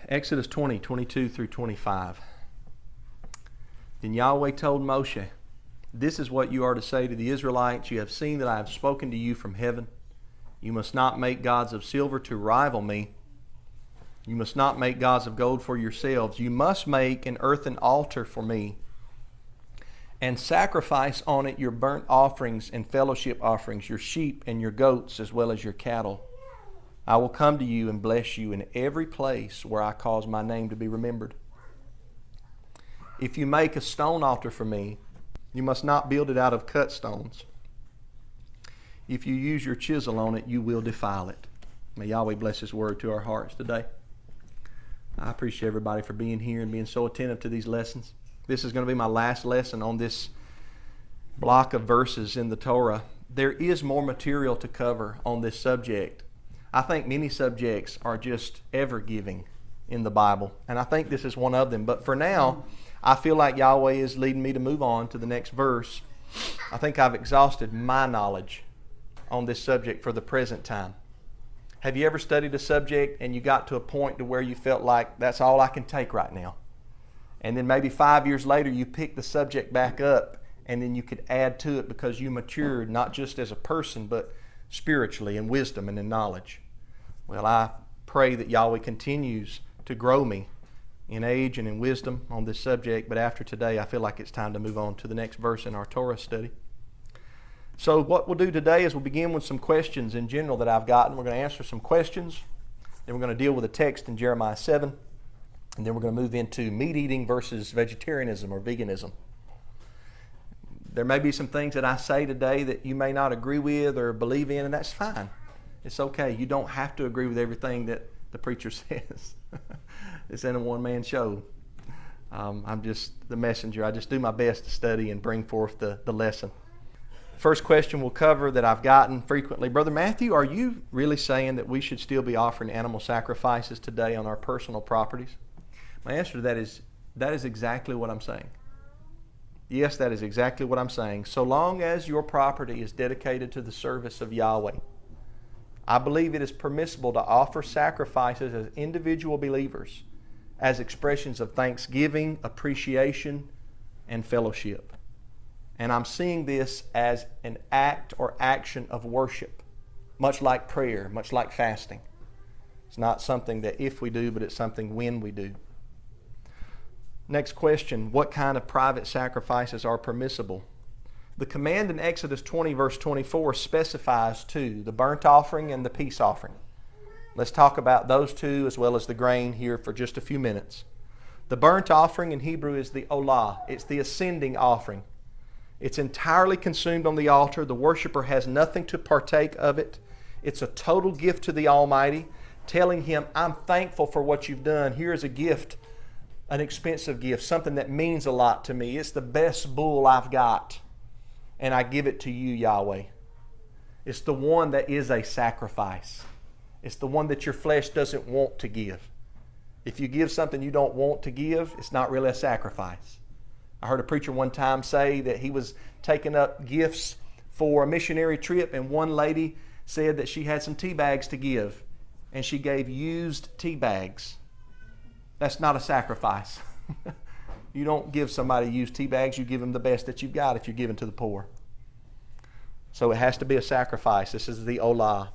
Exodus 20, 22 through 25. Then Yahweh told Moshe, "This is what you are to say to the Israelites. You have seen that I have spoken to you from heaven. You must not make gods of silver to rival me. You must not make gods of gold for yourselves. You must make an earthen altar for me and sacrifice on it your burnt offerings and fellowship offerings, your sheep and your goats, as well as your cattle. I will come to you and bless you in every place where I cause my name to be remembered. If you make a stone altar for me, you must not build it out of cut stones. If you use your chisel on it, you will defile it." May Yahweh bless His word to our hearts today. I appreciate everybody for being here and being so attentive to these lessons. This is going to be my last lesson on this block of verses in the Torah. There is more material to cover on this subject. I think many subjects are just ever-giving in the Bible, and I think this is one of them. But for now, I feel like Yahweh is leading me to move on to the next verse. I think I've exhausted my knowledge on this subject for the present time. Have you ever studied a subject and you got to a point to where you felt like that's all I can take right now? And then maybe 5 years later you pick the subject back up and then you could add to it because you matured not just as a person but spiritually in wisdom and in knowledge. Well, I pray that Yahweh continues to grow me in age and in wisdom on this subject, but after today I feel like it's time to move on to the next verse in our Torah study. So what we'll do today is we'll begin with some questions in general that I've gotten. We're going to answer some questions, then we're going to deal with a text in Jeremiah 7, and then we're going to move into meat eating versus vegetarianism or veganism. There may be some things that I say today that you may not agree with or believe in, and that's fine. It's okay. You don't have to agree with everything that the preacher says. It's in a one-man show. I'm just the messenger. I just do my best to study and bring forth the lesson. First question we'll cover that I've gotten frequently: Brother Matthew, are you really saying that we should still be offering animal sacrifices today on our personal properties? My answer to that is exactly what I'm saying. Yes, that is exactly what I'm saying. So long as your property is dedicated to the service of Yahweh, I believe it is permissible to offer sacrifices as individual believers as expressions of thanksgiving, appreciation, and fellowship. And I'm seeing this as an act or action of worship, much like prayer, much like fasting. It's not something that if we do, but it's something when we do. Next question: what kind of private sacrifices are permissible? The command in Exodus 20 verse 24 specifies two: the burnt offering and the peace offering. Let's talk about those two as well as the grain here for just a few minutes. The burnt offering in Hebrew is the Olah. It's the ascending offering. It's entirely consumed on the altar. The worshiper has nothing to partake of it. It's a total gift to the Almighty, telling Him, I'm thankful for what you've done. Here's a gift, an expensive gift, something that means a lot to me. It's the best bull I've got, and I give it to you, Yahweh. It's the one that is a sacrifice. It's the one that your flesh doesn't want to give. If you give something you don't want to give, it's not really a sacrifice. I heard a preacher one time say that he was taking up gifts for a missionary trip, and one lady said that she had some tea bags to give, and she gave used tea bags. That's not a sacrifice. You don't give somebody used tea bags. You give them the best that you've got if you're giving to the poor. So it has to be a sacrifice. This is the Olah.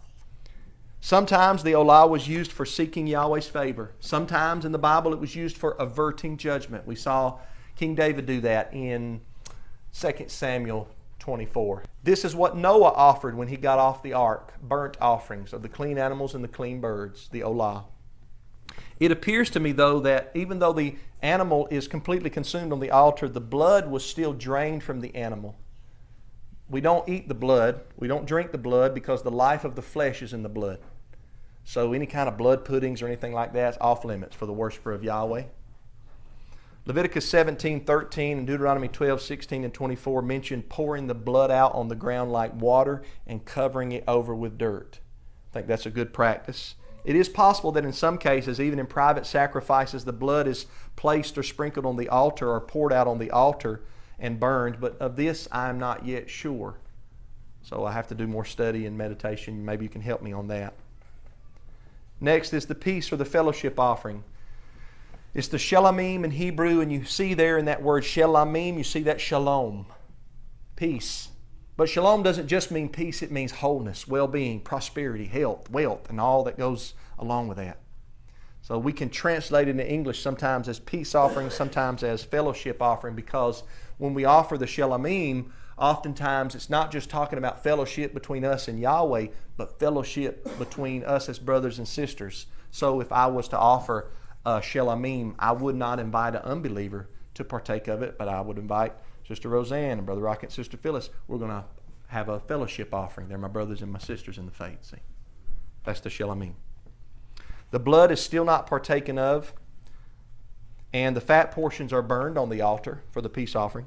Sometimes the Olah was used for seeking Yahweh's favor. Sometimes in the Bible it was used for averting judgment. We saw King David do that in 2 Samuel 24. This is what Noah offered when he got off the ark: burnt offerings of the clean animals and the clean birds, the Olah. It appears to me, though, that even though the animal is completely consumed on the altar, the blood was still drained from the animal. We don't eat the blood. We don't drink the blood because the life of the flesh is in the blood. So any kind of blood puddings or anything like that is off limits for the worshiper of Yahweh. Leviticus 17:13 and Deuteronomy 12:16 and 24 mention pouring the blood out on the ground like water and covering it over with dirt. I think that's a good practice. It is possible that in some cases, even in private sacrifices, the blood is placed or sprinkled on the altar or poured out on the altar and burned, but of this I am not yet sure. So I have to do more study and meditation. Maybe you can help me on that. Next is the peace or the fellowship offering. It's the shelamim in Hebrew, and you see there in that word shelamim, you see that shalom, peace. But shalom doesn't just mean peace, it means wholeness, well-being, prosperity, health, wealth, and all that goes along with that. So we can translate it into English sometimes as peace offering, sometimes as fellowship offering, because when we offer the shelamim, oftentimes it's not just talking about fellowship between us and Yahweh, but fellowship between us as brothers and sisters. So if I was to offer a shelamim, I would not invite an unbeliever to partake of it, but I would invite Sister Roseanne and Brother Rocket and Sister Phyllis. We're going to have a fellowship offering. They're my brothers and my sisters in the faith. See, that's the shelamim. The blood is still not partaken of, and the fat portions are burned on the altar for the peace offering.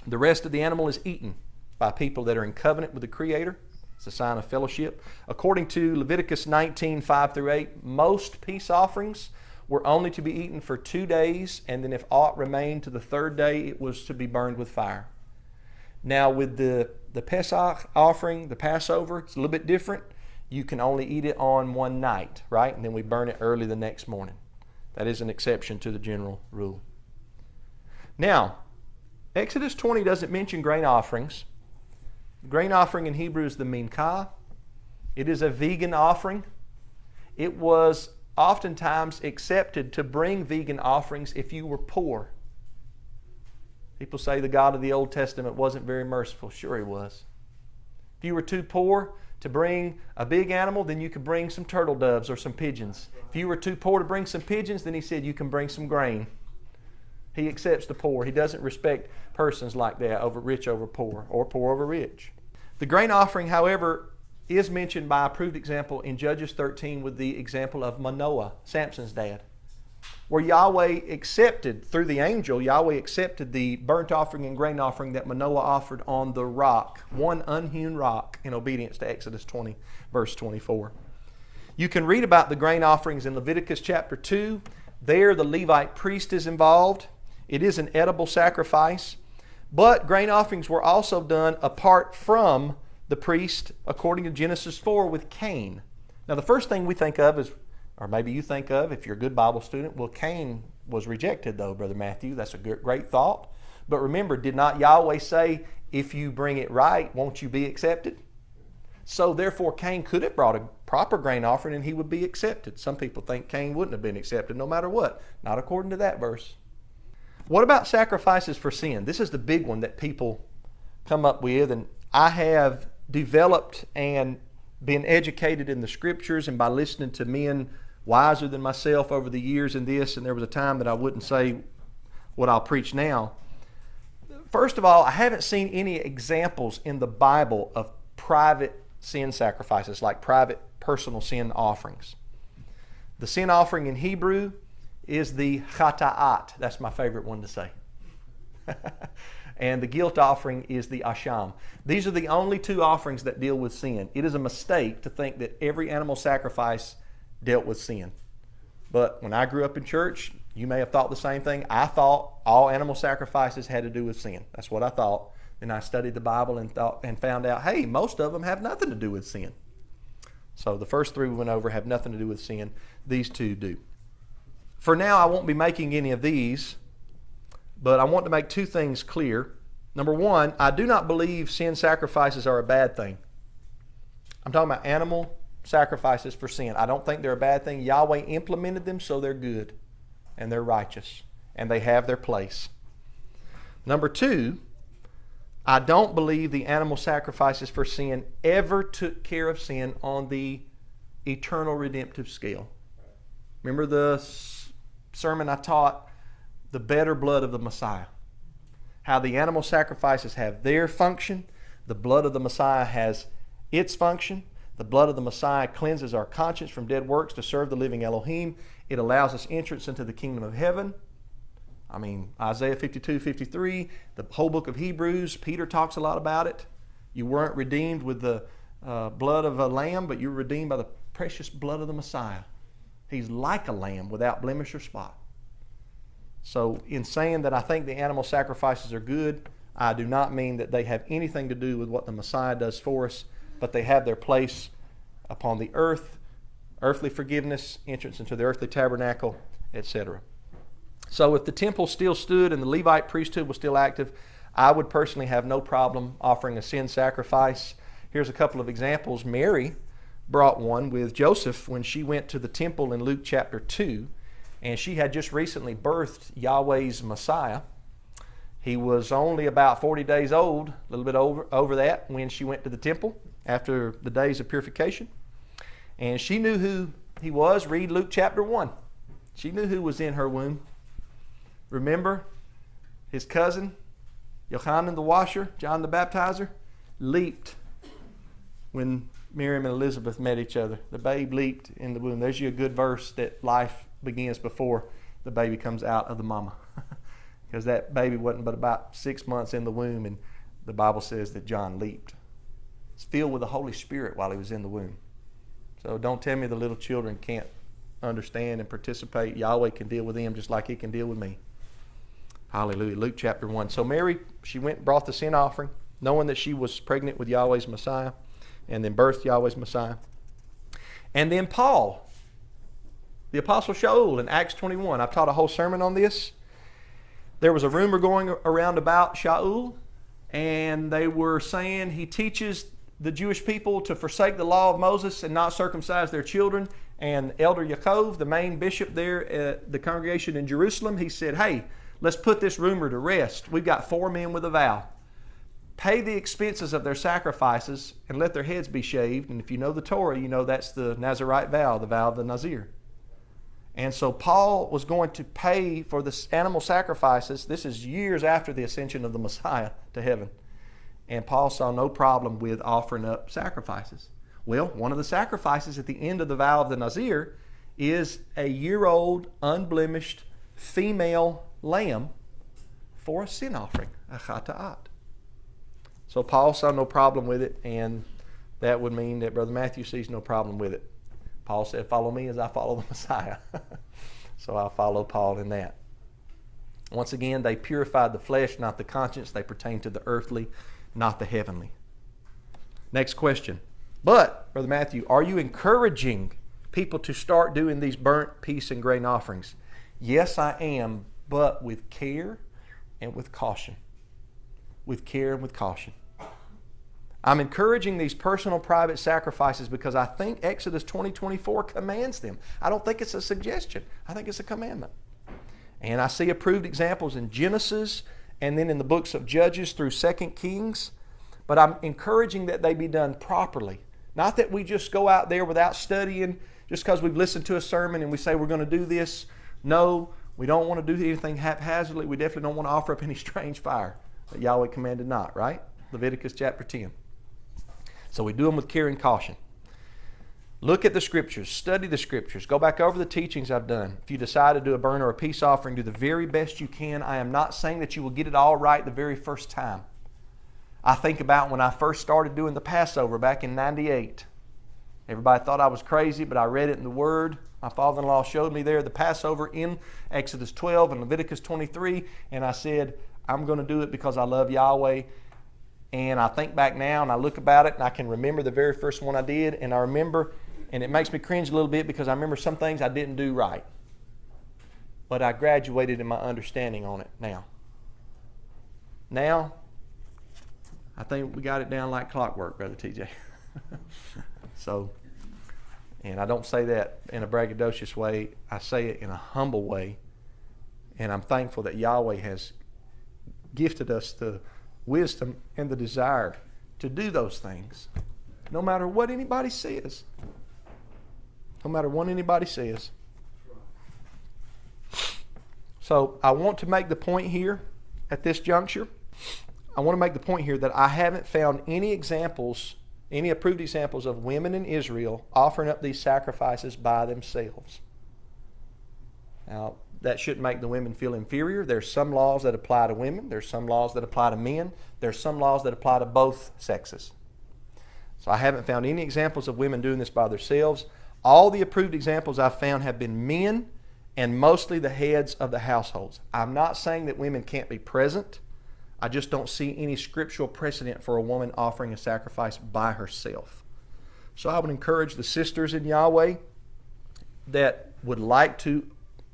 The rest of the animal is eaten by people that are in covenant with the Creator. It's a sign of fellowship. According to Leviticus 19:5-8, most peace offerings were only to be eaten for 2 days, and then if aught remained to the third day, it was to be burned with fire. Now with the Pesach offering, the Passover, it's a little bit different. You can only eat it on one night, right? And then we burn it early the next morning. That is an exception to the general rule. Now, Exodus 20 doesn't mention grain offerings. Grain offering in Hebrew is the mincha. It is a vegan offering. It was oftentimes accepted to bring vegan offerings if you were poor. People say the God of the Old Testament wasn't very merciful. Sure He was. If you were too poor to bring a big animal, then you could bring some turtle doves or some pigeons. If you were too poor to bring some pigeons, then He said you can bring some grain. He accepts the poor. He doesn't respect persons like that, over rich over poor, or poor over rich. The grain offering, however, is mentioned by approved example in Judges 13 with the example of Manoah, Samson's dad, where Yahweh accepted, through the angel, Yahweh accepted the burnt offering and grain offering that Manoah offered on the rock, one unhewn rock, in obedience to Exodus 20, verse 24. You can read about the grain offerings in Leviticus chapter 2. There the Levite priest is involved. It is an edible sacrifice. But grain offerings were also done apart from the priest, according to Genesis 4, with Cain. Now the first thing we think of is, or maybe you think of, if you're a good Bible student, well, Cain was rejected though, Brother Matthew. That's a great thought. But remember, did not Yahweh say, if you bring it right, won't you be accepted? So therefore, Cain could have brought a proper grain offering and he would be accepted. Some people think Cain wouldn't have been accepted no matter what. Not according to that verse. What about sacrifices for sin? This is the big one that people come up with, and I have developed and been educated in the Scriptures and by listening to men wiser than myself over the years in this, and there was a time that I wouldn't say what I'll preach now. First of all, I haven't seen any examples in the Bible of private sin sacrifices, like private personal sin offerings. The sin offering in Hebrew is the chata'at. That's my favorite one to say. And the guilt offering is the asham. These are the only two offerings that deal with sin. It is a mistake to think that every animal sacrifice dealt with sin. But when I grew up in church, you may have thought the same thing. I thought all animal sacrifices had to do with sin. That's what I thought. Then I studied the Bible and found out, hey, most of them have nothing to do with sin. So the first three we went over have nothing to do with sin. These two do. For now, I won't be making any of these, but I want to make two things clear. Number one, I do not believe sin sacrifices are a bad thing. I'm talking about animal sacrifices for sin. I don't think they're a bad thing. Yahweh implemented them, so they're good and they're righteous and they have their place. Number two, I don't believe the animal sacrifices for sin ever took care of sin on the eternal redemptive scale. Remember the sermon I taught, the better blood of the Messiah. How the animal sacrifices have their function, the blood of the Messiah has its function. The blood of the Messiah cleanses our conscience from dead works to serve the living Elohim. It allows us entrance into the kingdom of heaven. I mean, Isaiah 52:53, the whole book of Hebrews, Peter talks a lot about it. You weren't redeemed with the blood of a lamb, but you were redeemed by the precious blood of the Messiah. He's like a lamb without blemish or spot. So in saying that I think the animal sacrifices are good, I do not mean that they have anything to do with what the Messiah does for us, but they have their place upon the earth, earthly forgiveness, entrance into the earthly tabernacle, etc. So if the temple still stood and the Levite priesthood was still active, I would personally have no problem offering a sin sacrifice. Here's a couple of examples. Mary brought one with Joseph when she went to the temple in Luke chapter 2, and she had just recently birthed Yahweh's Messiah. He was only about 40 days old, a little bit over that, when she went to the temple after the days of purification. And she knew who he was. Read Luke chapter 1. She knew who was in her womb. Remember his cousin, Yochanan the washer, John the baptizer, leaped when Miriam and Elizabeth met each other. The babe leaped in the womb. There's you a good verse that life begins before the baby comes out of the mama. Because that baby wasn't but about 6 months in the womb, and the Bible says that John leaped. It's filled with the Holy Spirit while he was in the womb. So don't tell me the little children can't understand and participate. Yahweh can deal with them just like he can deal with me. Hallelujah. Luke chapter 1. So Mary, she went and brought the sin offering, knowing that she was pregnant with Yahweh's Messiah, and then birthed Yahweh's Messiah. And then Paul, the Apostle Shaul in Acts 21. I've taught a whole sermon on this. There was a rumor going around about Shaul, and they were saying he teaches the Jewish people to forsake the law of Moses and not circumcise their children. And Elder Yaakov, the main bishop there at the congregation in Jerusalem, he said, hey, let's put this rumor to rest. We've got 4 men with a vow. Pay the expenses of their sacrifices and let their heads be shaved. And if you know the Torah, you know that's the Nazirite vow, the vow of the Nazir. And so Paul was going to pay for the animal sacrifices. This is years after the ascension of the Messiah to heaven. And Paul saw no problem with offering up sacrifices. Well, one of the sacrifices at the end of the vow of the Nazir is a year-old, unblemished female lamb for a sin offering, a chata'at. So Paul saw no problem with it, and that would mean that Brother Matthew sees no problem with it. Paul said, follow me as I follow the Messiah. So I'll follow Paul in that. Once again, they purified the flesh, not the conscience. They pertain to the earthly, not the heavenly. Next question. But, Brother Matthew, are you encouraging people to start doing these burnt peace and grain offerings? Yes, I am, but with care and with caution. With care and with caution. I'm encouraging these personal private sacrifices because I think Exodus 20:24 commands them. I don't think it's a suggestion. I think it's a commandment. And I see approved examples in Genesis and then in the books of Judges through 2 Kings. But I'm encouraging that they be done properly. Not that we just go out there without studying just because we've listened to a sermon and we say we're going to do this. No, we don't want to do anything haphazardly. We definitely don't want to offer up any strange fire that Yahweh commanded not, right? Leviticus chapter 10. So we do them with care and caution. Look at the Scriptures. Study the Scriptures. Go back over the teachings I've done. If you decide to do a burnt or a peace offering, do the very best you can. I am not saying that you will get it all right the very first time. I think about when I first started doing the Passover back in 98. Everybody thought I was crazy, but I read it in the Word. My father-in-law showed me there the Passover in Exodus 12 and Leviticus 23, and I said, I'm going to do it because I love Yahweh. And I think back now and I look about it and I can remember the very first one I did, and I remember, and it makes me cringe a little bit because I remember some things I didn't do right. But I graduated in my understanding on it now. Now, I think we got it down like clockwork, Brother TJ. So, and I don't say that in a braggadocious way. I say it in a humble way. And I'm thankful that Yahweh has gifted us the wisdom and the desire to do those things, no matter what anybody says. No matter what anybody says. So I want to make the point here at this juncture. I want to make the point here that I haven't found any examples, any approved examples of women in Israel offering up these sacrifices by themselves. Now, that shouldn't make the women feel inferior. There's some laws that apply to women. There's some laws that apply to men. There's some laws that apply to both sexes. So I haven't found any examples of women doing this by themselves. All the approved examples I've found have been men and mostly the heads of the households. I'm not saying that women can't be present. I just don't see any scriptural precedent for a woman offering a sacrifice by herself. So I would encourage the sisters in Yahweh that would like to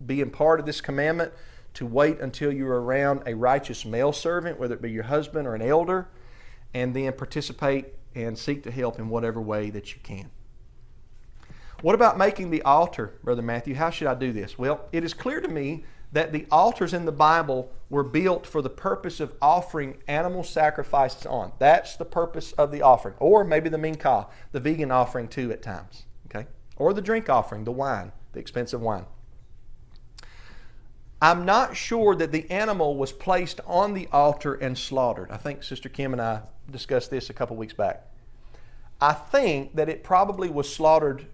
be in part of this commandment to wait until you're around a righteous male servant, whether it be your husband or an elder, and then participate and seek to help in whatever way that you can. What about making the altar, Brother Matthew? How should I do this? Well, it is clear to me that the altars in the Bible were built for the purpose of offering animal sacrifices on. That's the purpose of the offering. Or maybe the minkah, the vegan offering too at times. Okay? Or the drink offering, the wine, the expensive wine. I'm not sure that the animal was placed on the altar and slaughtered. I think Sister Kim and I discussed this a couple weeks back. I think that it probably was slaughtered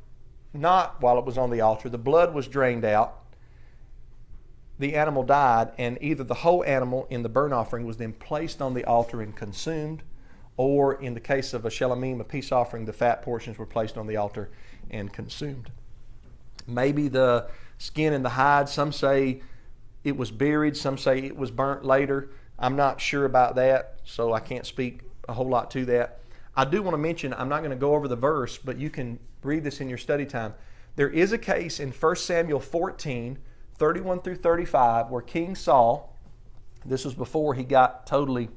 not while it was on the altar. The blood was drained out. The animal died, and either the whole animal in the burnt offering was then placed on the altar and consumed, or in the case of a shalomim, a peace offering, the fat portions were placed on the altar and consumed. Maybe the skin and the hide, some say it was buried, some say it was burnt later. I'm not sure about that, so I can't speak a whole lot to that. I do want to mention, I'm not going to go over the verse, but you can read this in your study time. There is a case in 1 Samuel 14, 31 through 35, where King Saul, this was before he got totally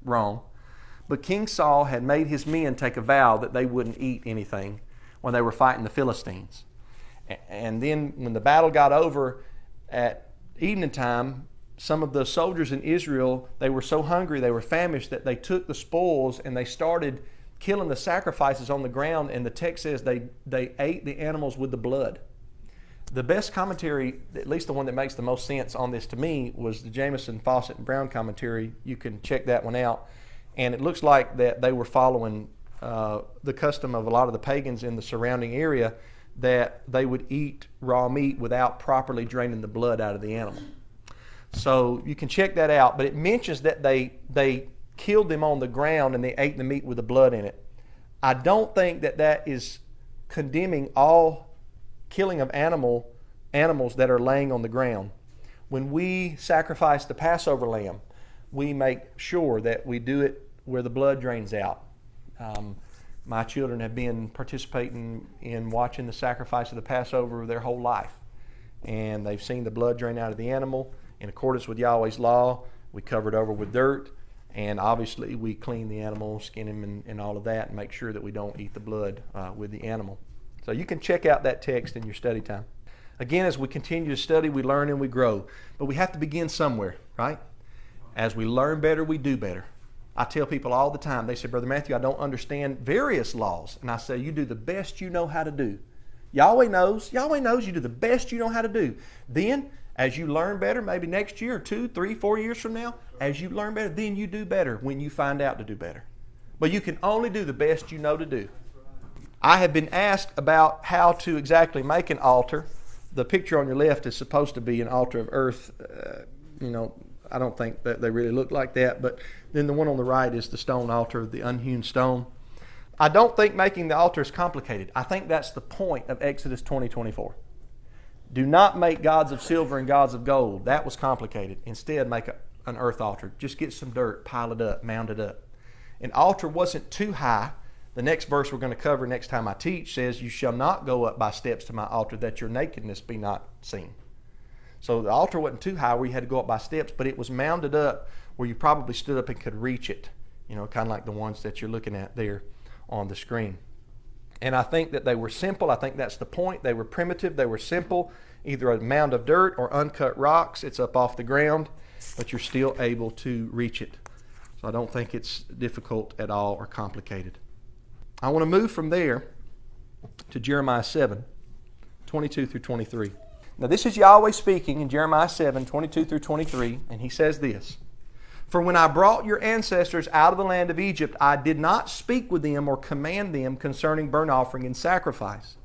wrong, but King Saul had made his men take a vow that they wouldn't eat anything when they were fighting the Philistines. And then when the battle got over at evening time, some of the soldiers in Israel, they were so hungry, they were famished, that they took the spoils and they started killing the sacrifices on the ground, and the text says they ate the animals with the blood. The best commentary, at least the one that makes the most sense on this to me, was the Jameson, Fawcett, and Brown commentary. You can check that one out. And it looks like that they were following the custom of a lot of the pagans in the surrounding area, that they would eat raw meat without properly draining the blood out of the animal. So you can check that out, but it mentions that they killed them on the ground and they ate the meat with the blood in it. I don't think that that is condemning all killing of animals that are laying on the ground. When we sacrifice the Passover lamb, we make sure that we do it where the blood drains out. My children have been participating in watching the sacrifice of the Passover their whole life, and they've seen the blood drain out of the animal. In accordance with Yahweh's law, we cover it over with dirt, and obviously we clean the animal, skin him, and all of that, and make sure that we don't eat the blood with the animal. So you can check out that text in your study time. Again, as we continue to study, we learn and we grow. But we have to begin somewhere, right? As we learn better, we do better. I tell people all the time, they say, Brother Matthew, I don't understand various laws. And I say, you do the best you know how to do. Yahweh knows you do the best you know how to do. Then, as you learn better, maybe next year, 2, 3, 4 years from now, as you learn better, then you do better when you find out to do better. But you can only do the best you know to do. I have been asked about how to exactly make an altar. The picture on your left is supposed to be an altar of earth. I don't think that they really look like that, but then the one on the right is the stone altar, the unhewn stone. I don't think making the altar is complicated. I think that's the point of Exodus 20:24. Do not make gods of silver and gods of gold. That was complicated. Instead, make an earth altar. Just get some dirt, pile it up, mound it up. An altar wasn't too high. The next verse we're going to cover next time I teach says, you shall not go up by steps to my altar, that your nakedness be not seen. So the altar wasn't too high where you had to go up by steps, but it was mounded up where you probably stood up and could reach it. Kind of like the ones that you're looking at there on the screen. And I think that they were simple. I think that's the point. They were primitive. They were simple. Either a mound of dirt or uncut rocks. It's up off the ground, but you're still able to reach it. So I don't think it's difficult at all or complicated. I want to move from there to Jeremiah 7, 22 through 23. Now this is Yahweh speaking in Jeremiah 7, 22 through 23, and he says this, For when I brought your ancestors out of the land of Egypt, I did not speak with them or command them concerning burnt offering and sacrifice.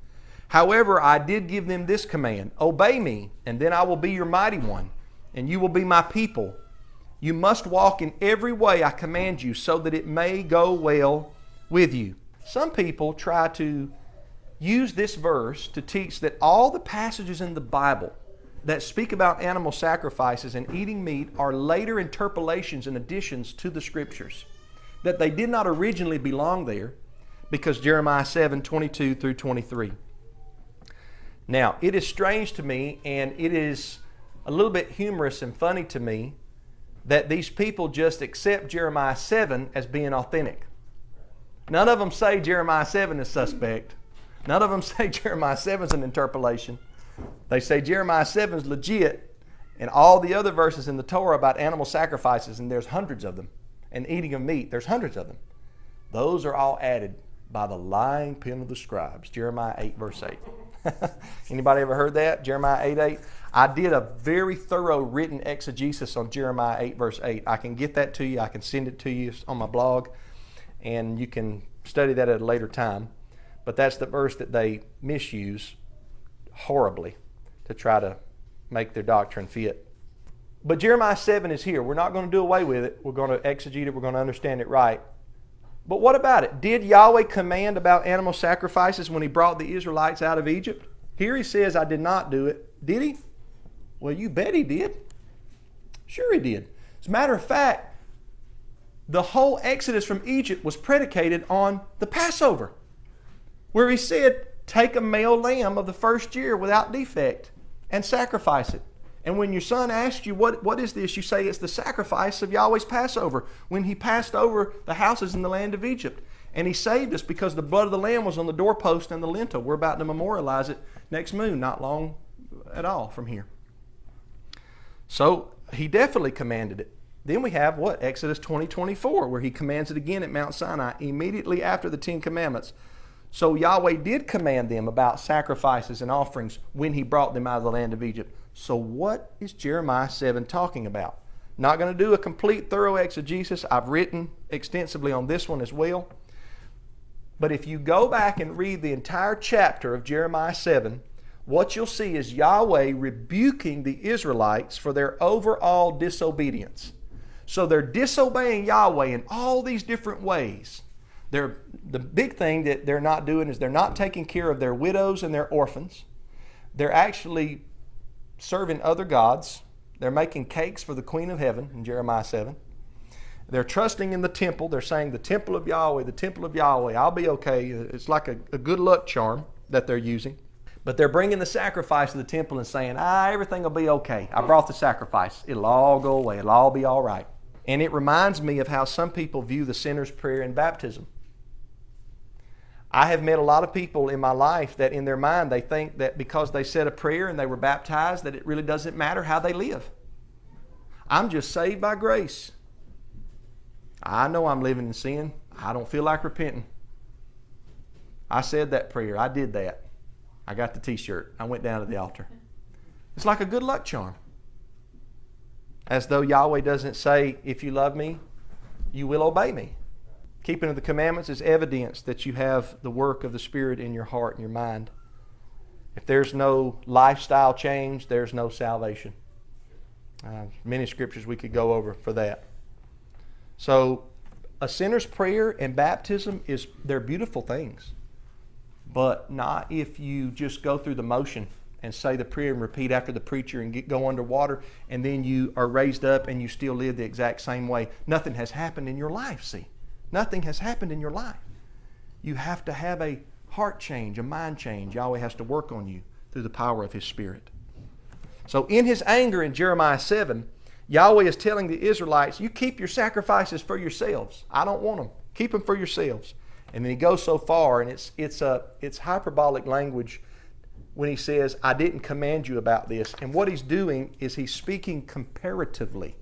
However, I did give them this command, Obey me, and then I will be your mighty one, and you will be my people. You must walk in every way I command you, so that it may go well with you. Some people try to use this verse to teach that all the passages in the Bible that speak about animal sacrifices and eating meat are later interpolations and additions to the Scriptures, that they did not originally belong there, because Jeremiah 7, 22 through 23. Now, it is strange to me, and it is a little bit humorous and funny to me that these people just accept Jeremiah 7 as being authentic. None of them say Jeremiah 7 is suspect. None of them say Jeremiah 7 is an interpolation. They say Jeremiah 7 is legit, and all the other verses in the Torah about animal sacrifices, and there's hundreds of them, and eating of meat, there's hundreds of them. Those are all added by the lying pen of the scribes. Jeremiah 8 verse 8. Anybody ever heard that? Jeremiah 8:8. I did a very thorough written exegesis on Jeremiah 8 verse 8. I can get that to you. I can send it to you on my blog, and you can study that at a later time. But that's the verse that they misuse horribly to try to make their doctrine fit. But Jeremiah 7 is here. We're not going to do away with it. We're going to exegete it. We're going to understand it right. But what about it? Did Yahweh command about animal sacrifices when He brought the Israelites out of Egypt? Here He says, I did not do it. Did He? Well, you bet He did. Sure He did. As a matter of fact, the whole Exodus from Egypt was predicated on the Passover, where He said, take a male lamb of the first year without defect and sacrifice it. And when your son asks you, what is this? You say it's the sacrifice of Yahweh's Passover, when He passed over the houses in the land of Egypt. And He saved us because the blood of the lamb was on the doorpost and the lintel. We're about to memorialize it next moon, not long at all from here. So He definitely commanded it. Then we have what? Exodus 20:24, where He commands it again at Mount Sinai, immediately after the 10 Commandments. So Yahweh did command them about sacrifices and offerings when He brought them out of the land of Egypt. So what is Jeremiah 7 talking about? Not going to do a complete thorough exegesis. I've written extensively on this one as well. But if you go back and read the entire chapter of Jeremiah 7, what you'll see is Yahweh rebuking the Israelites for their overall disobedience. So they're disobeying Yahweh in all these different ways. The big thing that they're not doing is they're not taking care of their widows and their orphans. They're actually serving other gods. They're making cakes for the Queen of Heaven in Jeremiah 7. They're trusting in the temple. They're saying the temple of Yahweh, the temple of Yahweh, I'll be okay. It's like a good luck charm that they're using. But they're bringing the sacrifice to the temple and saying, everything will be okay. I brought the sacrifice. It'll all go away. It'll all be all right. And it reminds me of how some people view the sinner's prayer in baptism. I have met a lot of people in my life that in their mind they think that because they said a prayer and they were baptized that it really doesn't matter how they live. I'm just saved by grace. I know I'm living in sin. I don't feel like repenting. I said that prayer. I did that. I got the t-shirt. I went down to the altar. It's like a good luck charm. As though Yahweh doesn't say, if you love me, you will obey me. Keeping of the commandments is evidence that you have the work of the Spirit in your heart and your mind. If there's no lifestyle change, there's no salvation. Many scriptures we could go over for that. So a sinner's prayer and baptism, they're beautiful things. But not if you just go through the motion and say the prayer and repeat after the preacher and go underwater, and then you are raised up and you still live the exact same way. Nothing has happened in your life, see. Nothing has happened in your life. You have to have a heart change, a mind change. Yahweh has to work on you through the power of His Spirit. So in His anger in Jeremiah 7, Yahweh is telling the Israelites, you keep your sacrifices for yourselves. I don't want them. Keep them for yourselves. And then He goes so far, and it's hyperbolic language when He says, I didn't command you about this. And what He's doing is He's speaking comparatively.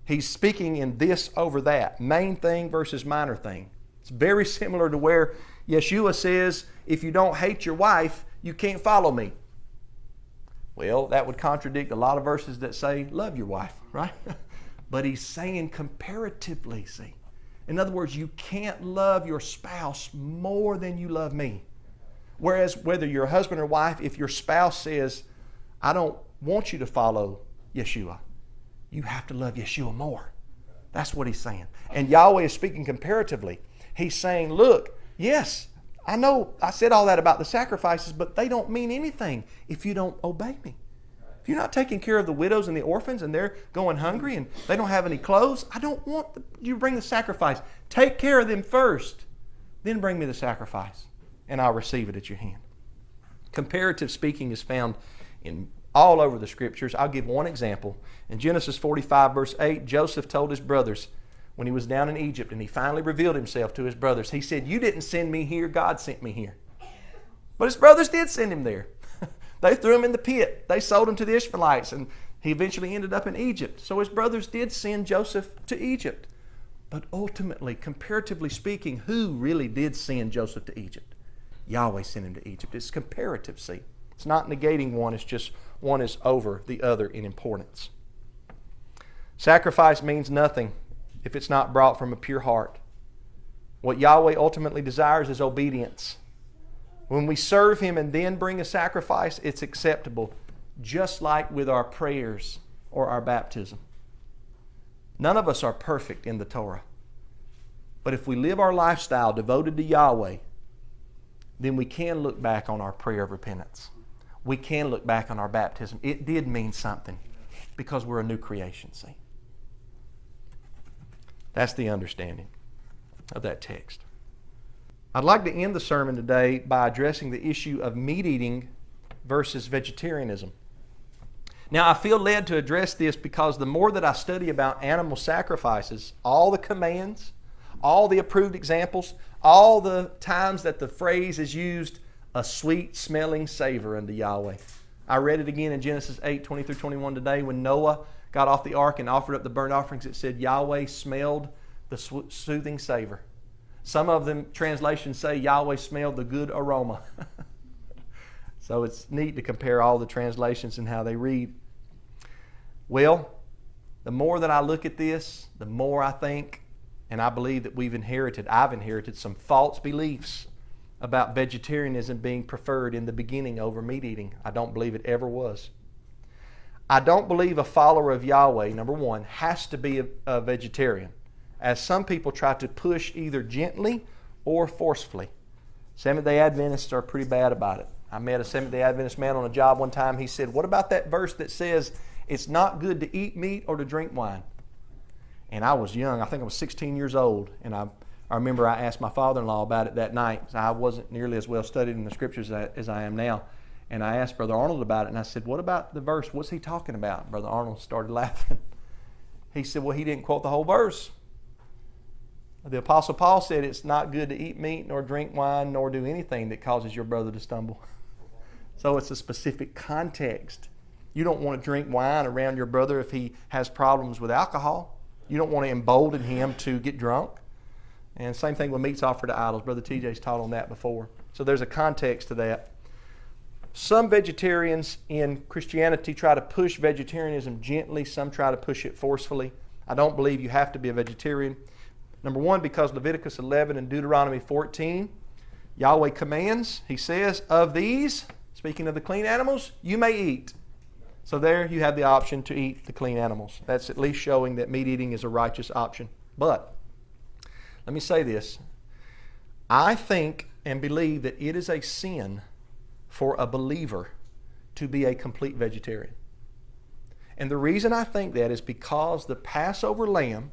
He's speaking in this over that, main thing versus minor thing. It's very similar to where Yeshua says, if you don't hate your wife, you can't follow me. Well, that would contradict a lot of verses that say, love your wife, right? But He's saying comparatively, see. In other words, you can't love your spouse more than you love me. Whereas whether you're a husband or wife, if your spouse says, I don't want you to follow Yeshua, you have to love Yeshua more. That's what He's saying. And Yahweh is speaking comparatively. He's saying, look, yes, I know I said all that about the sacrifices, but they don't mean anything if you don't obey me. If you're not taking care of the widows and the orphans and they're going hungry and they don't have any clothes, I don't want you to bring the sacrifice. Take care of them first. Then bring me the sacrifice and I'll receive it at your hand. Comparative speaking is found in all over the Scriptures. I'll give one example. In Genesis 45, verse 8, Joseph told his brothers when he was down in Egypt and he finally revealed himself to his brothers, he said, "You didn't send me here, God sent me here." But his brothers did send him there. They threw him in the pit. They sold him to the Ishmaelites, and he eventually ended up in Egypt. So his brothers did send Joseph to Egypt. But ultimately, comparatively speaking, who really did send Joseph to Egypt? Yahweh sent him to Egypt. It's comparative, see. It's not negating one, it's just one is over the other in importance. Sacrifice means nothing if it's not brought from a pure heart. What Yahweh ultimately desires is obedience. When we serve Him and then bring a sacrifice, it's acceptable, just like with our prayers or our baptism. None of us are perfect in the Torah. But if we live our lifestyle devoted to Yahweh, then we can look back on our prayer of repentance. We can look back on our baptism. It did mean something because we're a new creation, see. That's the understanding of that text. I'd like to end the sermon today by addressing the issue of meat eating versus vegetarianism. Now, I feel led to address this because the more that I study about animal sacrifices, all the commands, all the approved examples, all the times that the phrase is used, a sweet smelling savor unto Yahweh. I read it again in Genesis 8, 20 through 21 today. When Noah got off the ark and offered up the burnt offerings, it said Yahweh smelled the soothing savor. Some of them translations say Yahweh smelled the good aroma. So it's neat to compare all the translations and how they read. Well, the more that I look at this, the more I think, and I believe that I've inherited some false beliefs about vegetarianism being preferred in the beginning over meat eating. I don't believe it ever was. I don't believe a follower of Yahweh, number one, has to be a vegetarian, as some people try to push either gently or forcefully. Seventh-day Adventists are pretty bad about it. I met a Seventh-day Adventist man on a job one time. He said, "What about that verse that says it's not good to eat meat or to drink wine?" And I was young. I think I was 16 years old. And I remember I asked my father-in-law about it that night. I wasn't nearly as well studied in the Scriptures as I am now. And I asked Brother Arnold about it. And I said, "What about the verse? What's he talking about?" Brother Arnold started laughing. He said, "Well, he didn't quote the whole verse. The Apostle Paul said it's not good to eat meat nor drink wine nor do anything that causes your brother to stumble." So it's a specific context. You don't want to drink wine around your brother if he has problems with alcohol. You don't want to embolden him to get drunk. And same thing with meats offered to idols. Brother TJ's taught on that before. So there's a context to that. Some vegetarians in Christianity try to push vegetarianism gently. Some try to push it forcefully. I don't believe you have to be a vegetarian. Number one, because Leviticus 11 and Deuteronomy 14, Yahweh commands, He says, "Of these," speaking of the clean animals, "you may eat." So there you have the option to eat the clean animals. That's at least showing that meat eating is a righteous option. But let me say this. I think and believe that it is a sin for a believer to be a complete vegetarian. And the reason I think that is because the Passover lamb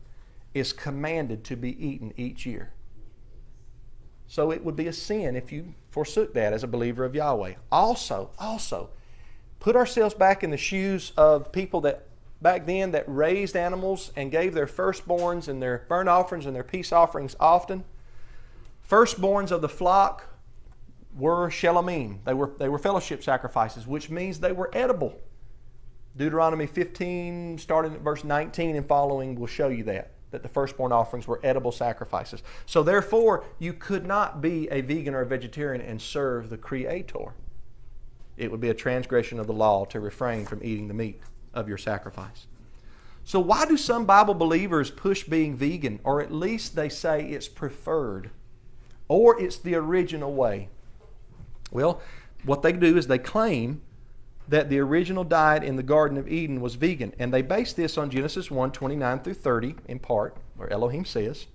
is commanded to be eaten each year. So it would be a sin if you forsook that as a believer of Yahweh. Also, put ourselves back in the shoes of people that back then that raised animals and gave their firstborns and their burnt offerings and their peace offerings often. Firstborns of the flock were shelamim. They were fellowship sacrifices, which means they were edible. Deuteronomy 15, starting at verse 19 and following, will show you that the firstborn offerings were edible sacrifices. So therefore, you could not be a vegan or a vegetarian and serve the Creator. It would be a transgression of the law to refrain from eating the meat of your sacrifice. So why do some Bible believers push being vegan, or at least they say it's preferred, or it's the original way? Well, what they do is they claim that the original diet in the Garden of Eden was vegan, and they base this on Genesis 1, 29 through 30 in part, where Elohim says,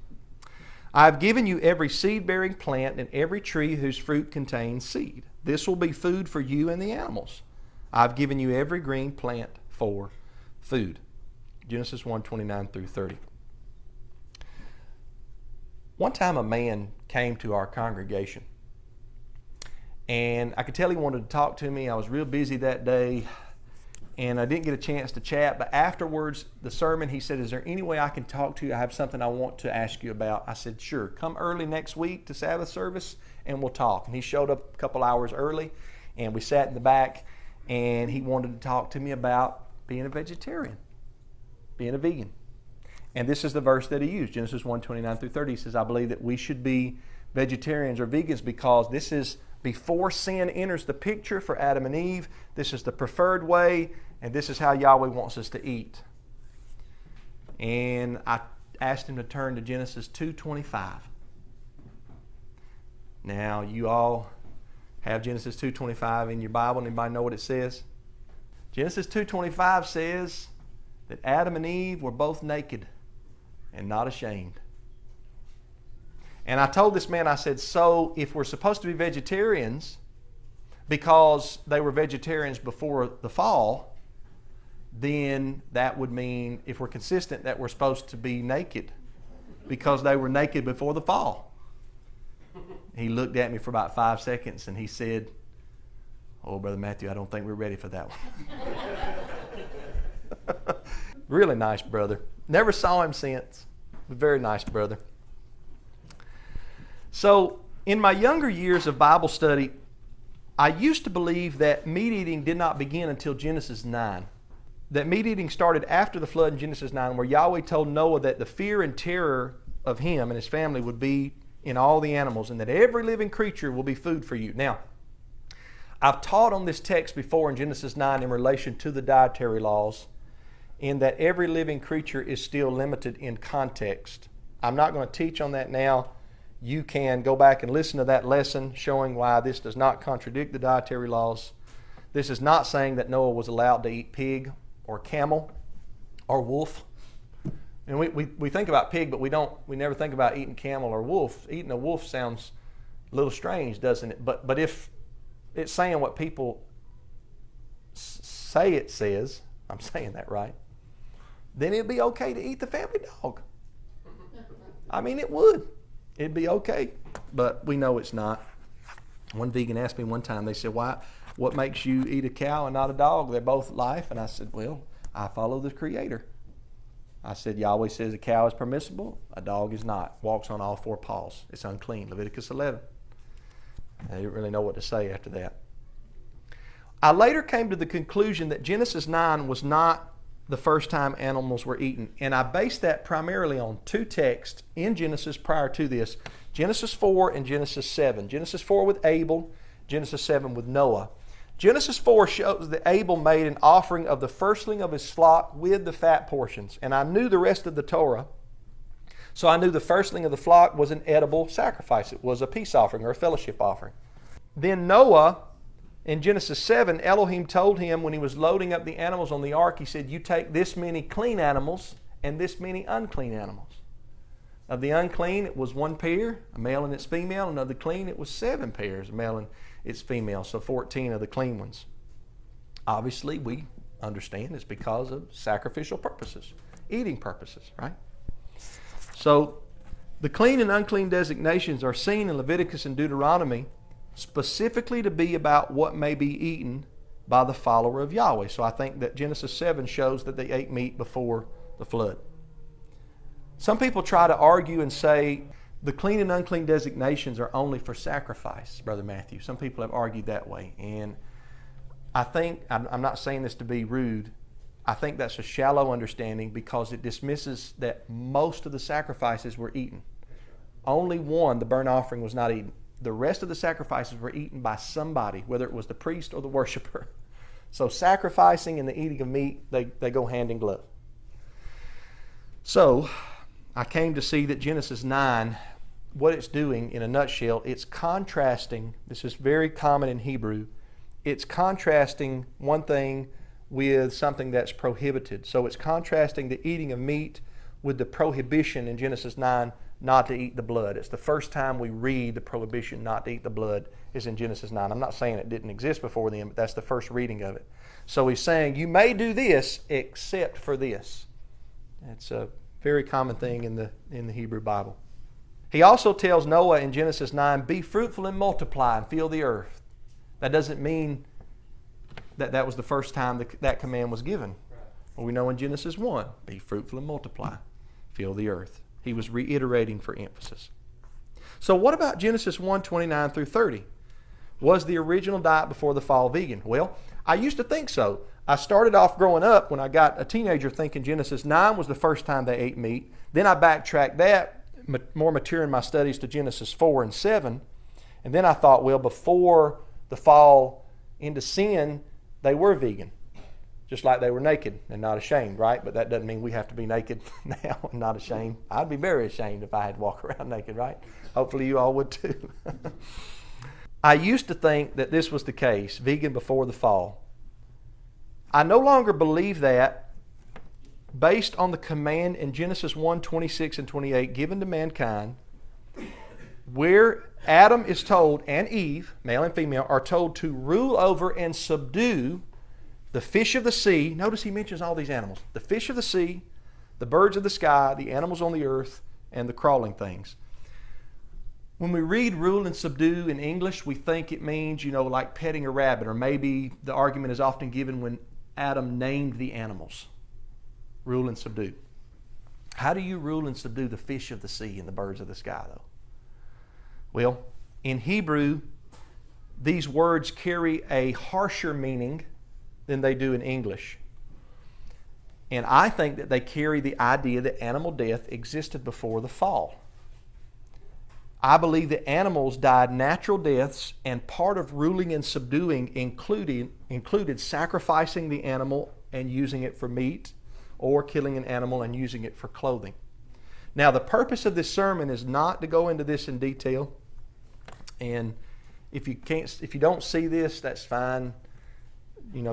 "I have given you every seed-bearing plant and every tree whose fruit contains seed. This will be food for you and the animals. I've given you every green plant for food." Genesis 1, 29 through 30. One time a man came to our congregation, and I could tell he wanted to talk to me. I was real busy that day, and I didn't get a chance to chat, but afterwards, the sermon, he said, is there any way I can talk to you? I have something I want to ask you about. I said, sure, come early next week to Sabbath service and we'll talk. And he showed up a couple hours early, and we sat in the back, and he wanted to talk to me about being a vegetarian, being a vegan. And this is the verse that he used, Genesis 1:29 through 30. He says, I believe that we should be vegetarians or vegans because this is before sin enters the picture for Adam and Eve. This is the preferred way, and this is how Yahweh wants us to eat. And I asked him to turn to Genesis 2:25. Now, you all have Genesis 2:25 in your Bible. Anybody know what it says? Genesis 2:25 says that Adam and Eve were both naked and not ashamed. And I told this man, I said, so if we're supposed to be vegetarians because they were vegetarians before the fall, then that would mean, if we're consistent, that we're supposed to be naked because they were naked before the fall. He looked at me for about 5 seconds and he said, oh, Brother Matthew, I don't think we're ready for that one. Really nice brother. Never saw him since. Very nice brother. So, in my younger years of Bible study, I used to believe that meat eating did not begin until Genesis 9. That meat eating started after the flood in Genesis 9, where Yahweh told Noah that the fear and terror of him and his family would be in all the animals, and that every living creature will be food for you. Now, I've taught on this text before in Genesis 9 in relation to the dietary laws, in that every living creature is still limited in context. I'm not going to teach on that now. You can go back and listen to that lesson showing why this does not contradict the dietary laws. This is not saying that Noah was allowed to eat pig or camel or wolf. And we think about pig, but we never think about eating camel or wolf. Eating a wolf sounds a little strange, doesn't it? But if it's saying what people say it says, I'm saying that right, then it'd be okay to eat the family dog. I mean, it would. It'd be okay, but we know it's not. One vegan asked me one time, they said, what makes you eat a cow and not a dog? They're both life. And I said, well, I follow the Creator. I said, Yahweh says a cow is permissible, a dog is not. Walks on all four paws. It's unclean. Leviticus 11. I didn't really know what to say after that. I later came to the conclusion that Genesis 9 was not the first time animals were eaten. And I based that primarily on two texts in Genesis prior to this. Genesis 4 and Genesis 7. Genesis 4 with Abel, Genesis 7 with Noah. Genesis 4 shows that Abel made an offering of the firstling of his flock with the fat portions. And I knew the rest of the Torah, so I knew the firstling of the flock was an edible sacrifice. It was a peace offering or a fellowship offering. Then Noah, in Genesis 7, Elohim told him when he was loading up the animals on the ark, he said, you take this many clean animals and this many unclean animals. Of the unclean, it was one pair, a male and its female, and of the clean, it was 7 pairs, a male and its female, so 14 of the clean ones. Obviously, we understand it's because of sacrificial purposes, eating purposes, right? So, the clean and unclean designations are seen in Leviticus and Deuteronomy specifically to be about what may be eaten by the follower of Yahweh. So I think that Genesis 7 shows that they ate meat before the flood. Some people try to argue and say the clean and unclean designations are only for sacrifice, Brother Matthew. Some people have argued that way. And I think, I'm not saying this to be rude, I think that's a shallow understanding because it dismisses that most of the sacrifices were eaten. Only one, the burnt offering, was not eaten. The rest of the sacrifices were eaten by somebody, whether it was the priest or the worshiper. So sacrificing and the eating of meat, they go hand in glove. So I came to see that Genesis 9, what it's doing in a nutshell, it's contrasting, this is very common in Hebrew, it's contrasting one thing with something that's prohibited. So it's contrasting the eating of meat with the prohibition in Genesis 9 not to eat the blood. It's the first time we read the prohibition not to eat the blood is in Genesis 9. I'm not saying it didn't exist before then, but that's the first reading of it. So he's saying you may do this except for this. It's a very common thing in the Hebrew Bible. He also tells Noah in Genesis 9, be fruitful and multiply and fill the earth. That doesn't mean that was the first time that command was given. Well, we know in Genesis 1, be fruitful and multiply, fill the earth. He was reiterating for emphasis. So what about Genesis 1:29 through 30? Was the original diet before the fall vegan? Well, I used to think so. I started off growing up when I got a teenager thinking Genesis 9 was the first time they ate meat. Then I backtracked that, more mature in my studies, to Genesis 4 and 7. And then I thought, well, before the fall into sin, they were vegan. Just like they were naked and not ashamed, right? But that doesn't mean we have to be naked now and not ashamed. I'd be very ashamed if I had to walk around naked, right? Hopefully you all would too. I used to think that this was the case, vegan before the fall. I no longer believe that based on the command in Genesis 1:26 and 28 given to mankind, where Adam is told, and Eve, male and female, are told to rule over and subdue the fish of the sea. Notice he mentions all these animals. The fish of the sea, the birds of the sky, the animals on the earth, and the crawling things. When we read rule and subdue in English, we think it means, like petting a rabbit, or maybe the argument is often given when Adam named the animals. Rule and subdue. How do you rule and subdue the fish of the sea and the birds of the sky, though? Well, in Hebrew, these words carry a harsher meaning than they do in English. And I think that they carry the idea that animal death existed before the fall. I believe that animals died natural deaths, and part of ruling and subduing included sacrificing the animal and using it for meat, or killing an animal and using it for clothing. Now, the purpose of this sermon is not to go into this in detail. And if you don't see this, that's fine.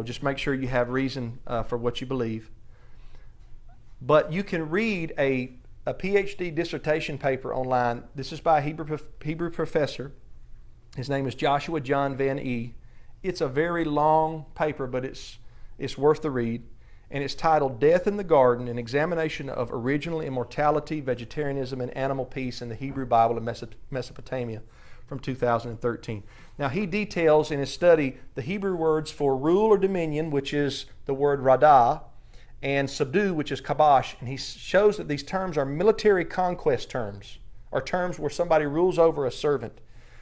Just make sure you have reason for what you believe. But you can read a PhD dissertation paper online. This is by a Hebrew professor. His name is Joshua John Van E. It's a very long paper, but it's worth the read. And it's titled Death in the Garden, an examination of original immortality, vegetarianism, and animal peace in the Hebrew Bible of Mesopotamia, from 2013. Now, he details in his study the Hebrew words for rule or dominion, which is the word radah, and subdue, which is kabash. And he shows that these terms are military conquest terms, or terms where somebody rules over a servant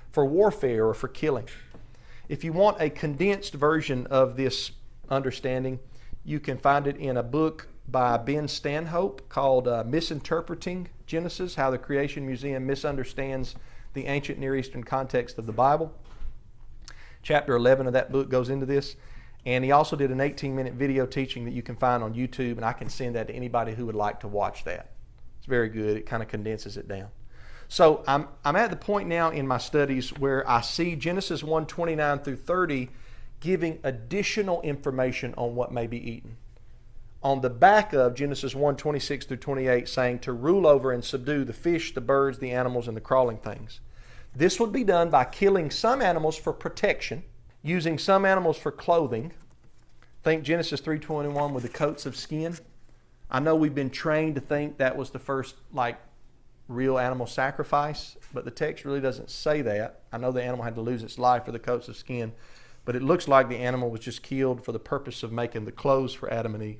for warfare or for killing. If you want a condensed version of this understanding, you can find it in a book by Ben Stanhope called Misinterpreting Genesis, How the Creation Museum Misunderstands the Ancient Near Eastern Context of the Bible. Chapter 11 of that book goes into this. And he also did an 18-minute video teaching that you can find on YouTube, and I can send that to anybody who would like to watch that. It's very good. It kind of condenses it down. So I'm at the point now in my studies where I see Genesis 1:29 through 30 giving additional information on what may be eaten. On the back of Genesis 1:26 through 28 saying to rule over and subdue the fish, the birds, the animals, and the crawling things. This would be done by killing some animals for protection, using some animals for clothing. Think Genesis 3:21 with the coats of skin. I know we've been trained to think that was the first real animal sacrifice, but the text really doesn't say that. I know the animal had to lose its life for the coats of skin, but it looks like the animal was just killed for the purpose of making the clothes for Adam and Eve,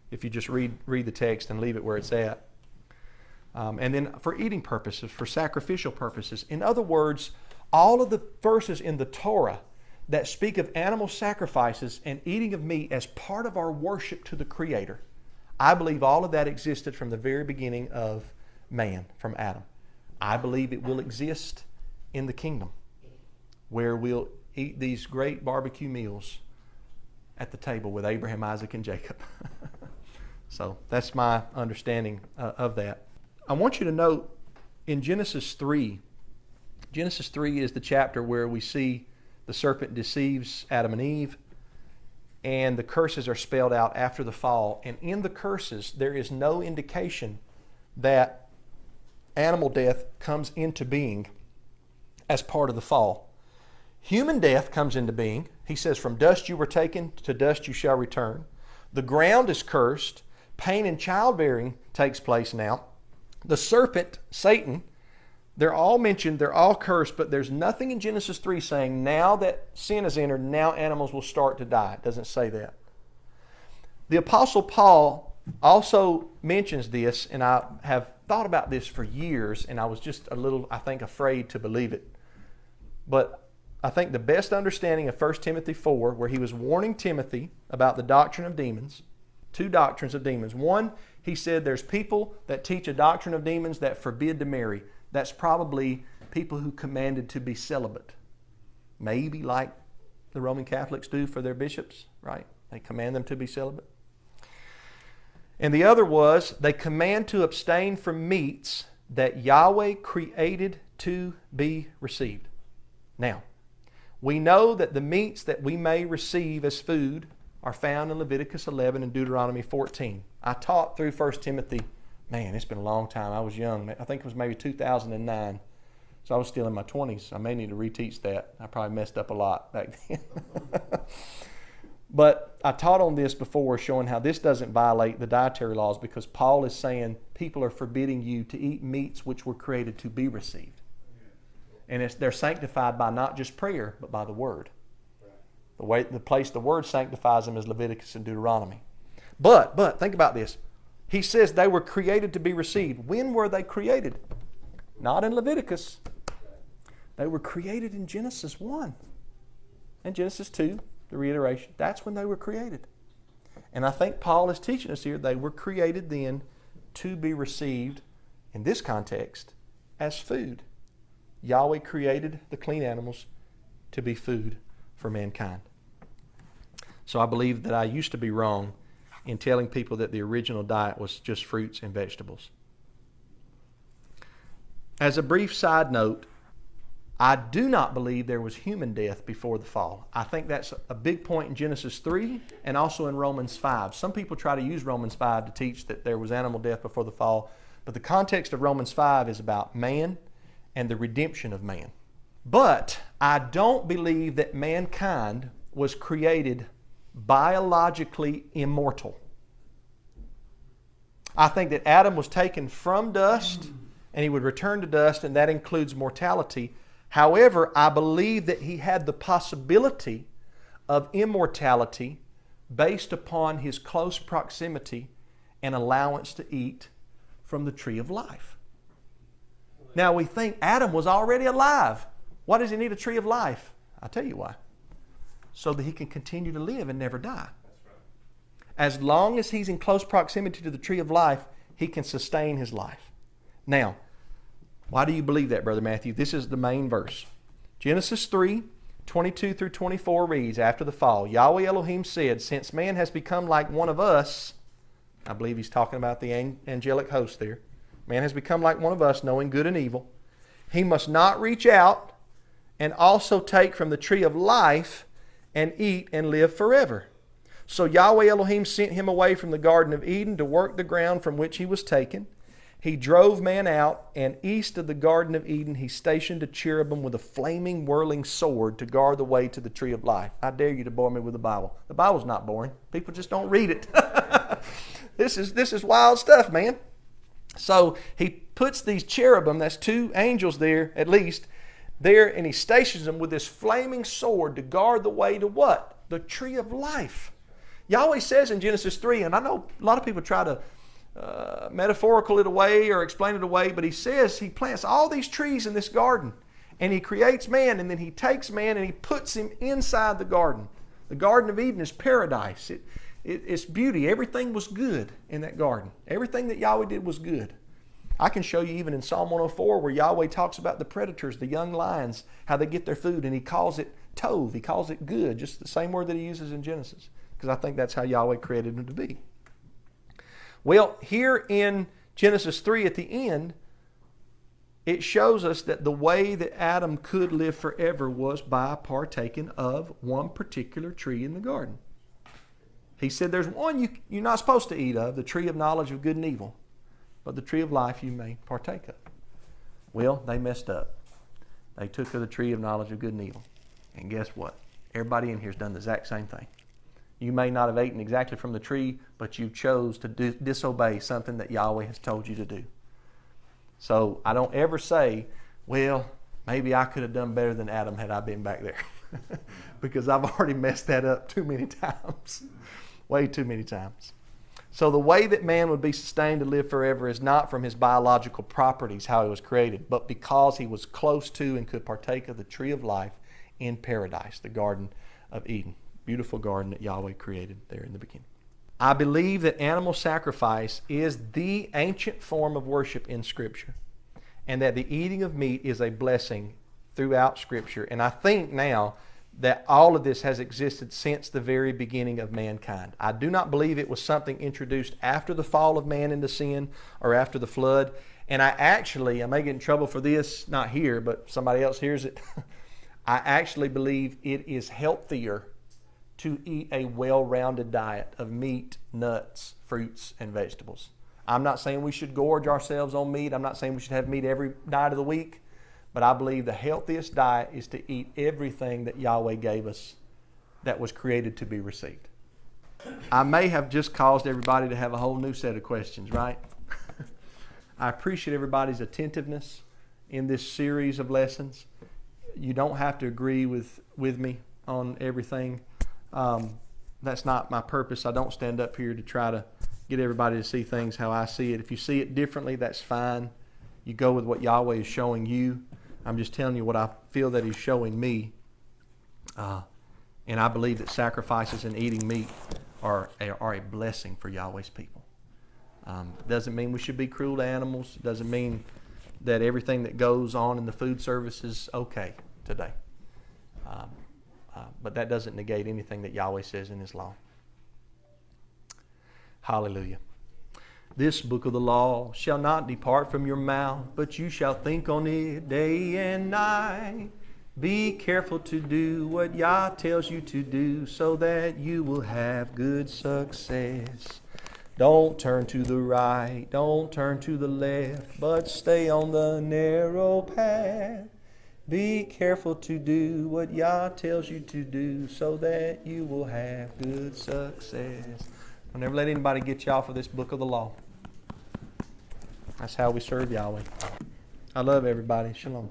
if you just read the text and leave it where it's at. And then for eating purposes, for sacrificial purposes. In other words, all of the verses in the Torah that speak of animal sacrifices and eating of meat as part of our worship to the Creator, I believe all of that existed from the very beginning of man, from Adam. I believe it will exist in the kingdom, where we'll eat these great barbecue meals at the table with Abraham, Isaac, and Jacob. So that's my understanding of that. I want you to note in Genesis 3 is the chapter where we see the serpent deceives Adam and Eve, and the curses are spelled out after the fall. And in the curses, there is no indication that animal death comes into being as part of the fall. Human death comes into being. He says, from dust you were taken, to dust you shall return. The ground is cursed. Pain and childbearing takes place now. The serpent, Satan, they're all mentioned, they're all cursed, but there's nothing in Genesis 3 saying now that sin has entered, now animals will start to die. It doesn't say that. The Apostle Paul also mentions this, and I have thought about this for years, and I was just a little, I think, afraid to believe it. But I think the best understanding of 1 Timothy 4, where he was warning Timothy about the doctrine of demons, two doctrines of demons. One, he said there's people that teach a doctrine of demons that forbid to marry. That's probably people who commanded to be celibate. Maybe like the Roman Catholics do for their bishops, right? They command them to be celibate. And the other was they command to abstain from meats that Yahweh created to be received. Now, we know that the meats that we may receive as food are found in Leviticus 11 and Deuteronomy 14. I taught through 1 Timothy. Man, it's been a long time. I was young. I think it was maybe 2009. So I was still in my 20s. I may need to reteach that. I probably messed up a lot back then. But I taught on this before, showing how this doesn't violate the dietary laws, because Paul is saying people are forbidding you to eat meats which were created to be received. And they're sanctified by not just prayer, but by the Word. The place the Word sanctifies them is Leviticus and Deuteronomy. But think about this. He says they were created to be received. When were they created? Not in Leviticus. They were created in Genesis 1 and Genesis 2, the reiteration. That's when they were created. And I think Paul is teaching us here they were created then to be received, in this context, as food. Yahweh created the clean animals to be food for mankind. So I believe that I used to be wrong in telling people that the original diet was just fruits and vegetables. As a brief side note, I do not believe there was human death before the fall. I think that's a big point in Genesis 3 and also in Romans 5. Some people try to use Romans 5 to teach that there was animal death before the fall, but the context of Romans 5 is about man and the redemption of man. But I don't believe that mankind was created biologically immortal. I think that Adam was taken from dust and he would return to dust, and that includes mortality. However, I believe that he had the possibility of immortality based upon his close proximity and allowance to eat from the tree of life. Now we think Adam was already alive. Why does he need a tree of life? I'll tell you why. So that he can continue to live and never die. As long as he's in close proximity to the tree of life, he can sustain his life. Now, why do you believe that, Brother Matthew? This is the main verse. Genesis 3, 22 through 24 reads, after the fall, Yahweh Elohim said, since man has become like one of us, I believe he's talking about the angelic host there. Man has become like one of us, knowing good and evil. He must not reach out and also take from the tree of life and eat and live forever. So Yahweh Elohim sent him away from the Garden of Eden to work the ground from which he was taken. He drove man out, and east of the Garden of Eden he stationed a cherubim with a flaming, whirling sword to guard the way to the tree of life. I dare you to bore me with the Bible. The Bible's not boring. People just don't read it. This is wild stuff, man. So he puts these cherubim, that's two angels there at least, there, and he stations them with this flaming sword to guard the way to what? The tree of life. Yahweh says in Genesis 3, and I know a lot of people try to metaphorical it away or explain it away, but he says he plants all these trees in this garden, and he creates man, and then he takes man and he puts him inside the garden. The Garden of Eden is paradise. It's beauty. Everything was good in that garden. Everything that Yahweh did was good. I can show you even in Psalm 104 where Yahweh talks about the predators, the young lions, how they get their food, and he calls it tov. He calls it good, just the same word that he uses in Genesis, because I think that's how Yahweh created them to be. Well, here in Genesis 3 at the end, it shows us that the way that Adam could live forever was by partaking of one particular tree in the garden. He said there's one you're not supposed to eat of, the tree of knowledge of good and evil, but the tree of life you may partake of. Well, they messed up. They took of the tree of knowledge of good and evil. And guess what? Everybody in here has done the exact same thing. You may not have eaten exactly from the tree, but you chose to disobey something that Yahweh has told you to do. So I don't ever say well, maybe I could have done better than Adam had I been back there. Because I've already messed that up too many times. Way too many times. So the way that man would be sustained to live forever is not from his biological properties, how he was created, but because he was close to and could partake of the tree of life in paradise, the Garden of Eden. Beautiful garden that Yahweh created there in the beginning. I believe that animal sacrifice is the ancient form of worship in Scripture, and that the eating of meat is a blessing throughout Scripture. And I think now that all of this has existed since the very beginning of mankind. I do not believe it was something introduced after the fall of man into sin or after the flood. And I may get in trouble for this, not here, but somebody else hears it. I actually believe it is healthier to eat a well-rounded diet of meat, nuts, fruits, and vegetables. I'm not saying we should gorge ourselves on meat. I'm not saying we should have meat every night of the week. But I believe the healthiest diet is to eat everything that Yahweh gave us that was created to be received. I may have just caused everybody to have a whole new set of questions, right? I appreciate everybody's attentiveness in this series of lessons. You don't have to agree with me on everything. That's not my purpose. I don't stand up here to try to get everybody to see things how I see it. If you see it differently, that's fine. You go with what Yahweh is showing you. I'm just telling you what I feel that He's showing me. And I believe that sacrifices and eating meat are a blessing for Yahweh's people. Doesn't mean we should be cruel to animals. Doesn't mean that everything that goes on in the food service is okay today. But that doesn't negate anything that Yahweh says in His law. Hallelujah. This book of the law shall not depart from your mouth, but you shall think on it day and night. Be careful to do what Yah tells you to do, so that you will have good success. Don't turn to the right, don't turn to the left, but stay on the narrow path. Be careful to do what Yah tells you to do, so that you will have good success. I'll never let anybody get you off of this book of the law. That's how we serve Yahweh. I love everybody. Shalom.